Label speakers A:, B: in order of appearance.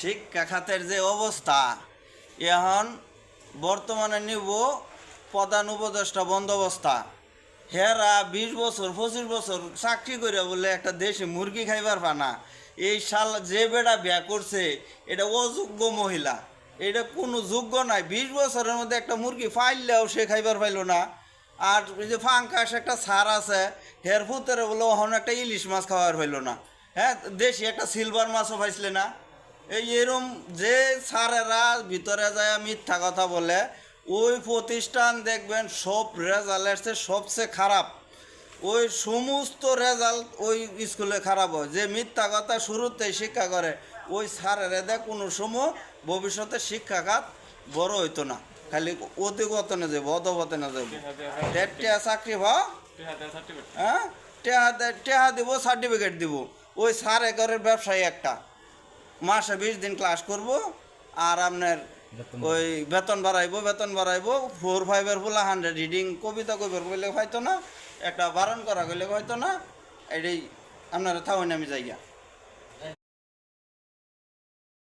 A: শিক্ষা খাতের যে অবস্থা এখন বর্তমানে নিব প্রধান উপদেষ্টা বন্দোবস্তা হেরা 20 বছর 25 বছর চাকরি করে বলে একটা দেশে মুরগি খাইবার পানা এই সাল যে বেটা বিয়া করছে এটা অযোগ্য মহিলা, এটা কোনো যোগ্য নাই। 20 বছরের মধ্যে একটা মুরগি ফাইললেও সে খাইবার পাইল না। আর ওই যে ফাঙ্কাস একটা সার আছে হের ফুতেরে বলে ওখানে একটা ইলিশ মাছ খাওয়ার পাইল না। হ্যাঁ, দেশি একটা সিলভার মাছও পাইছিলে না। এরম যে স্যারেরা ভিতরে যায় মিথ্যা কথা বলে ওই প্রতিষ্ঠান দেখবেন সব রেজাল্ট আসছে সবচেয়ে খারাপ। ওই সমস্ত রেজাল্ট ওই স্কুলে খারাপ হয়। যে মিথ্যা কথা শুরুতেই শিক্ষা করে ওই স্যারেরা দেখ কোনো সময় ভবিষ্যতে শিক্ষাখাত বড় হইতো না, খালি অধিগতনে যাবো অধপতনে যাবো। টেহা চাকরি ভাও, হ্যাঁ টেহা দিব সার্টিফিকেট দিব। ওই স্যার একরের ব্যবসায়ী একটা মাসে 20 দিন ক্লাস করব আর আপনার ওই বেতন বাড়াইবো 4, 5 ফুলা 100 রিডিং কবিতা কইবার কইলে হয়তো না, একটা বারণ করা কইলে হয়তো না। এটাই আপনারা থাকুন, আমি যাইয়া।